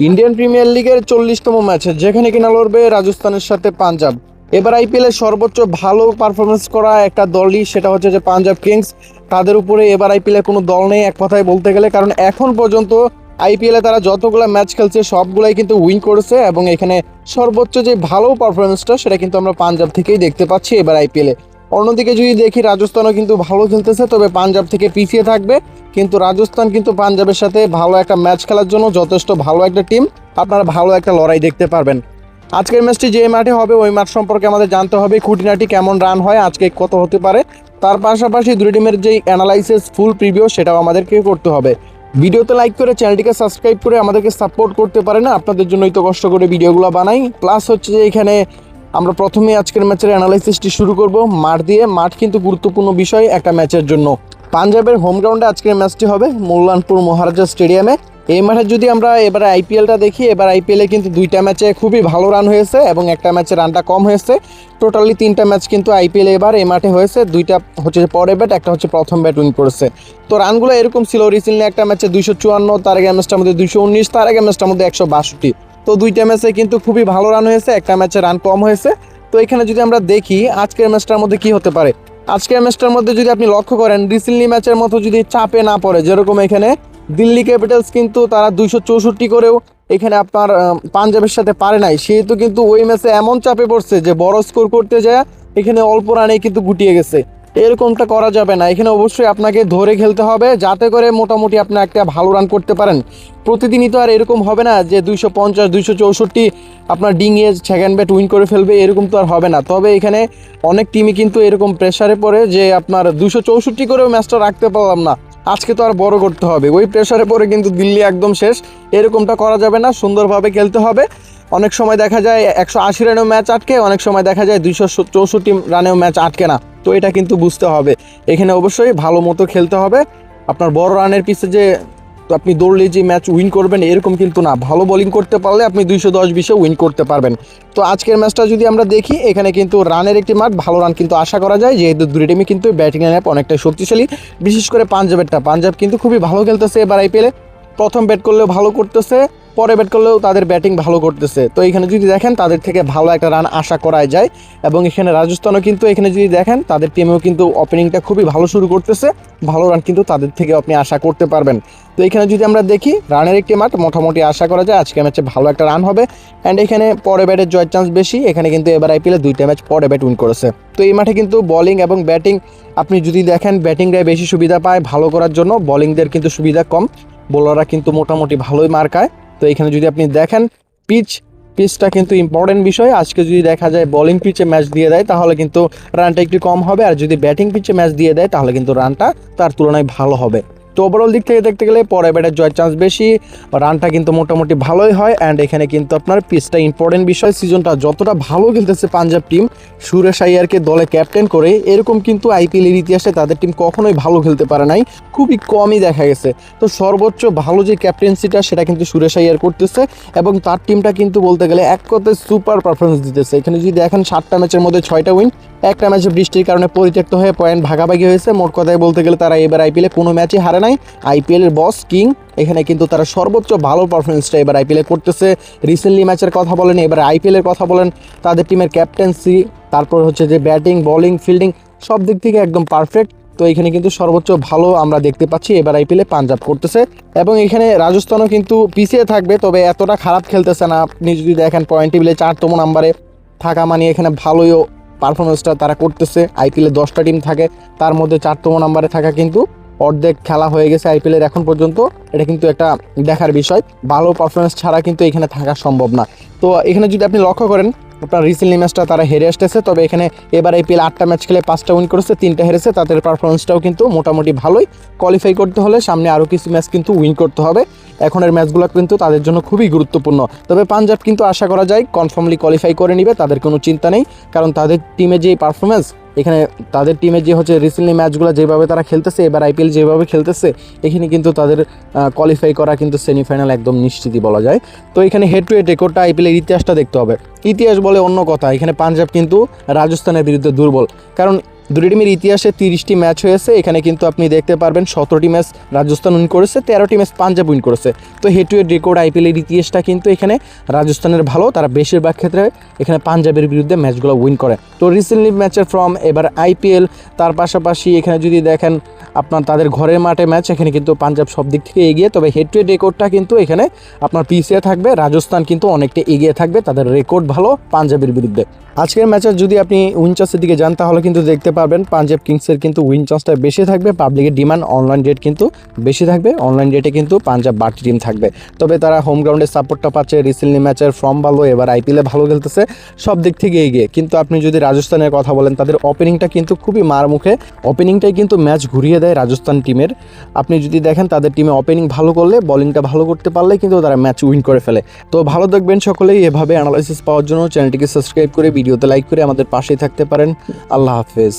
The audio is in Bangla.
ইন্ডিয়ান প্রিমিয়ার লিগের 40তম ম্যাচে যেখানে কিনা লড়বে রাজস্থানের সাথে পাঞ্জাব। এবার আইপিএলে সর্বোচ্চ ভালো পারফরমেন্স করা একটা দলই সেটা হচ্ছে যে পাঞ্জাব কিংস। তাদের উপরে এবার আইপিএলে কোনো দল নেই এক কথায় বলতে গেলে, কারণ এখন পর্যন্ত আইপিএলে তারা যতগুলো ম্যাচ খেলছে সবগুলাই কিন্তু উইন করেছে এবং এখানে সর্বোচ্চ যে ভালো পারফরমেন্সটা সেটা কিন্তু আমরা পাঞ্জাব থেকেই দেখতে পাচ্ছি এবার আইপিএলে। অন্যদিকে যদি দেখি রাজস্থানও কিন্তু ভালো খেলতেছে, তবে পাঞ্জাব থেকে পিছিয়ে থাকবে। কিন্তু রাজস্থান কিন্তু পাঞ্জাবের সাথে ভালো একটা ম্যাচ খেলার জন্য যথেষ্ট ভালো একটা টিম, আপনারা ভালো একটা লড়াই দেখতে পারবেন। আজকের ম্যাচটি যে মাঠে হবে ওই মাঠ সম্পর্কে আমাদের জানতে হবে, খুঁটিনাটি কেমন রান হয়, আজকে কত হতে পারে, তার পাশাপাশি দুই টিমের যেই অ্যানালাইসিস ফুল প্রিভিউ সেটাও আমাদেরকে করতে হবে। ভিডিওতে লাইক করে চ্যানেলটিকে সাবস্ক্রাইব করে আমাদেরকে সাপোর্ট করতে পারে না, আপনাদের জন্যই তো কষ্ট করে ভিডিওগুলো বানাই। প্লাস হচ্ছে যে এখানে আমরা প্রথমে আজকের ম্যাচের অ্যানালাইসিসটি শুরু করব মাঠ দিয়ে। মাঠ কিন্তু গুরুত্বপূর্ণ বিষয় একটা ম্যাচের জন্য। পাঞ্জাবের হোম গ্রাউন্ডে আজকের ম্যাচটি হবে মূল্যানপুর মহারাজা স্টেডিয়ামে। এই মাঠে যদি আমরা এবারে আইপিএলটা দেখি, এবার আইপিএলে কিন্তু দুইটা ম্যাচে খুবই ভালো রান হয়েছে এবং একটা ম্যাচে রানটা কম হয়েছে। টোটালি তিনটা ম্যাচ কিন্তু আইপিএলে এবার এই মাঠে হয়েছে, দুইটা হচ্ছে পরে ব্যাট, একটা হচ্ছে প্রথম ব্যাট উইন করেছে। তো রানগুলো এরকম ছিল, রিসেন্টলি একটা ম্যাচে 254, তার আগে ম্যাচটার মধ্যে 219, তার আগে ম্যাচটার মধ্যে 162। তো দুইটা ম্যাচে কিন্তু খুবই ভালো রান হয়েছে, একটা ম্যাচে রান কম হয়েছে। তো এখানে যদি আমরা দেখি আজকের ম্যাচটার মধ্যে কি হতে পারে, আজকের ম্যাচটার মধ্যে যদি আপনি লক্ষ্য করেন রিসেন্টলি ম্যাচের মতো যদি চাপে না পড়ে, যেরকম এখানে দিল্লি ক্যাপিটালস কিন্তু তারা 264 করেও এখানে আপনার পাঞ্জাবের সাথে পারে নাই, সেহেতু কিন্তু ওই ম্যাচে এমন চাপে পড়ছে যে বড় স্কোর করতে যায় এখানে অল্প রানে কিন্তু গুটিয়ে গেছে। এরকমটা করা যাবে না, এখানে অবশ্যই আপনাকে ধরে খেলতে হবে যাতে করে মোটামুটি আপনি একটা ভালো রান করতে পারেন। প্রতিদিনই তো আর এরকম হবে না যে 250 264 আপনার ডিঙিয়ে সেকেন্ড ব্যাট উইন করে ফেলবে, এরকম তো আর হবে না। তবে এখানে অনেক টিমই কিন্তু এরকম প্রেসারে পড়ে যে আপনার 264 করেও ম্যাচটা রাখতে পারলাম না, আজকে তো আর বড় করতে হবে, ওই প্রেসারে পড়ে কিন্তু দিল্লি একদম শেষ। এরকমটা করা যাবে না, সুন্দরভাবে খেলতে হবে। অনেক সময় দেখা যায় 180 রানেও ম্যাচ আটকে, অনেক সময় দেখা যায় 264 রানেও ম্যাচ আটকে না। তো এটা কিন্তু বুঝতে হবে, এখানে অবশ্যই ভালো মতো খেলতে হবে। আপনার বড় রানের পিছে যে আপনি দৌড়লে যে ম্যাচ উইন করবেন এরকম কিন্তু না, ভালো বোলিং করতে পারলে আপনি 210-20 উইন করতে পারবেন। তো আজকের ম্যাচটা যদি আমরা দেখি, এখানে কিন্তু রানের একটি মাঠ, ভালো রান কিন্তু আশা করা যায়, যেহেতু দুই টিমই কিন্তু ব্যাটিং লাইনআপ অনেকটাই শক্তিশালী। বিশেষ করে পাঞ্জাব কিন্তু খুবই ভালো খেলতেছে এবার আইপিএলে, প্রথম ব্যাট করলেও ভালো করতেছে, পরে ব্যাট করলেও তাদের ব্যাটিং ভালো করতেছে। তো এখানে যদি দেখেন তাদের থেকে ভালো একটা রান আশা করা যায়। এবং এখানে রাজস্থানও কিন্তু এখানে যদি দেখেন তাদের টিমেও কিন্তু ওপেনিংটা খুবই ভালো শুরু করতেছে, ভালো রান কিন্তু তাদের থেকে আপনি আশা করতে পারবেন। তো এখানে যদি আমরা দেখি রানের একটি মাঠ, মোটামুটি আশা করা যায় আজকে ম্যাচে ভালো একটা রান হবে। অ্যান্ড এখানে পরে ব্যাটের জয়ের চান্স বেশি, এখানে কিন্তু এবার আইপিএলে দুইটা ম্যাচ পরে ব্যাট উইন করেছে। তো এই মাঠে কিন্তু বোলিং এবং ব্যাটিং আপনি যদি দেখেন ব্যাটিংরাই বেশি সুবিধা পায় ভালো করার জন্য, বোলিংদের কিন্তু সুবিধা কম, বোলাররা কিন্তু মোটামুটি ভালোই মার্কায়। তো এখানে যদি আপনি দেখেন পিচটা কিন্তু ইম্পর্টেন্ট বিষয়। আজকে যদি দেখা যায় বোলিং পিচে ম্যাচ দিয়ে দেয় তাহলে কিন্তু রানটা একটু কম হবে, আর যদি ব্যাটিং পিচে ম্যাচ দিয়ে দেয় তাহলে কিন্তু রানটা তার তুলনায় ভালো হবে। তো ওভারঅল দিক থেকে দেখতে গেলে পরে ব্যাটের জয়ের চান্স বেশি, রানটা কিন্তু মোটামুটি ভালোই হয়। অ্যান্ড এখানে কিন্তু আপনার পিচটা ইম্পর্টেন্ট বিষয়। সিজনটা যতটা ভালো খেলতেছে পাঞ্জাব টিম, সুরেশ আইয়ারকে দলে ক্যাপ্টেন করে, এরকম কিন্তু আইপিএলের ইতিহাসে তাদের টিম কখনোই ভালো খেলতে পারে নাই, খুবই কমই দেখা গেছে। তো সর্বোচ্চ ভালো যে ক্যাপ্টেন্সিটা সেটা কিন্তু সুরেশ আইয়ার করতেছে এবং তার টিমটা কিন্তু বলতে গেলে এক কথায় সুপার পারফরমেন্স দিতেছে। এখানে যদি দেখেন 7টা ম্যাচের মধ্যে 6টা উইন, একটা ম্যাচে বৃষ্টির কারণে পরিত্যক্ত হয়ে পয়েন্ট ভাগাভাগি হয়েছে। মোট কথায় বলতে গেলে তারা এবার আইপিএলে কোনো ম্যাচই হারে নাই, আইপিএলের বস কিং। এখানে কিন্তু তারা সর্বোচ্চ ভালো পারফরমেন্সটা এবার আইপিএলে করতেছে। রিসেন্টলি ম্যাচের কথা বলেন, এবার আইপিএলের কথা বলেন, তাদের টিমের ক্যাপ্টেন্সি, তারপর হচ্ছে যে ব্যাটিং বোলিং ফিল্ডিং সব দিক থেকে একদম পারফেক্ট। তো এখানে কিন্তু সর্বোচ্চ ভালো আমরা দেখতে পাচ্ছি এবার আইপিএলে পাঞ্জাব করতেছে। এবং এখানে রাজস্থানও কিন্তু পিছিয়ে থাকবে, তবে এতটা খারাপ খেলতেছে না। আপনি যদি দেখেন পয়েন্ট টেবিলে 4তম নম্বরে থাকা মানে এখানে ভালোই পারফরমেন্সটা তারা করতেছে। আইপিএলে 10টা টিম থাকে, তার মধ্যে 4তম নম্বরে থাকা কিন্তু অর্ধেক খেলা হয়ে গেছে আইপিএলের এখন পর্যন্ত। এটা কিন্তু একটা দেখার বিষয়, ভালো পারফরমেন্স ছাড়া কিন্তু এখানে থাকা সম্ভব না। তো এখানে যদি আপনি লক্ষ্য করেন আপনার রিসেন্টলি ম্যাচটা তারা হেরে আসতেছে, তবে এখানে এবার আইপিএল 8টা ম্যাচ খেলে 5টা উইন করেছে, 3টা হেরেছে। তাদের পারফরমেন্সটাও কিন্তু মোটামুটি ভালোই। কোয়ালিফাই করতে হলে সামনে আরও কিছু ম্যাচ কিন্তু উইন করতে হবে, এখনের ম্যাচগুলো কিন্তু তাদের জন্য খুবই গুরুত্বপূর্ণ। তবে পাঞ্জাব কিন্তু আশা করা যায় কনফার্মলি কোয়ালিফাই করে নেবে, তাদের কোনো চিন্তা নেই। কারণ তাদের টিমে যে পারফরমেন্স, এখানে তাদের টিমে যে হচ্ছে রিসেন্টলি ম্যাচগুলো যেভাবে তারা খেলতেছে, এবার আইপিএল যেভাবে খেলতেছে, এখানে কিন্তু তাদের কোয়ালিফাই করা কিন্তু সেমিফাইনাল একদম নিশ্চিতই বলা যায়। তো এখানে হেড টু হেড রেকর্ডটা আইপিএলের ইতিহাসটা দেখতে হবে। ইতিহাস বলে অন্য কথা, এখানে পাঞ্জাব কিন্তু রাজস্থানের বিরুদ্ধে দুর্বল, কারণ দুটি টিমের ইতিহাসে 30টি ম্যাচ হয়েছে, এখানে কিন্তু আপনি দেখতে পারবেন 17টি ম্যাচ রাজস্থান উইন করেছে, 13টি ম্যাচ পাঞ্জাব উইন করেছে। তো হেড টু হেড রেকর্ড আইপিএলের ইতিহাসটা কিন্তু এখানে রাজস্থানের ভালো, তারা বেশিরভাগ ক্ষেত্রে এখানে পাঞ্জাবের বিরুদ্ধে ম্যাচগুলো উইন করে। তো রিসেন্টলি ম্যাচের ফর্ম এবার আইপিএল, তার পাশাপাশি এখানে যদি দেখেন আপনার তাদের ঘরের মাঠে ম্যাচ, এখানে কিন্তু পাঞ্জাব সব দিক থেকে এগিয়ে, তবে হেড টু হেড রেকর্ডটা কিন্তু এখানে আপনার পিছিয়ে থাকবে, রাজস্থান কিন্তু অনেকটা এগিয়ে থাকবে, তাদের রেকর্ড ভালো পাঞ্জাবের বিরুদ্ধে। আজকের ম্যাচে যদি আপনি উইন চান্সের দিকে যান তাহলে কিন্তু দেখতে পাবেন পাঞ্জাব কিংসের কিন্তু উইন চান্সটা বেশি থাকবে, পাবলিকের ডিমান্ড অনলাইন রেট কিন্তু বেশি থাকবে, অনলাইন রেটে কিন্তু পাঞ্জাব বাড়তি টিম থাকবে। তবে তারা হোম গ্রাউন্ডে সাপোর্টটা পাচ্ছে, রিসেন্টলি ম্যাচের ফর্ম ভালো, এবার আইপিএলে ভালো খেলতেছে, সব দিক থেকে এগিয়ে। কিন্তু আপনি যদি রাজস্থানের কথা বলেন, তাদের ওপেনিংটা কিন্তু খুবই মারমুখে, ওপেনিংটাই কিন্তু ম্যাচ ঘুরিয়ে দেয় রাজস্থান টিমের। আপনি যদি দেখেন তাদের টিমে ওপেনিং ভালো করলে, বোলিংটা ভালো করতে পারলে কিন্তু তারা ম্যাচ উইন করে ফেলে। তো ভালো দেখবেন সকলেই, এভাবে অ্যানালাইসিস পাওয়ার জন্য চ্যানেলটিকে সাবস্ক্রাইব করে ভিডিওতে লাইক করে আমাদের পাশেই থাকতে পারেন। আল্লাহ হাফেজ।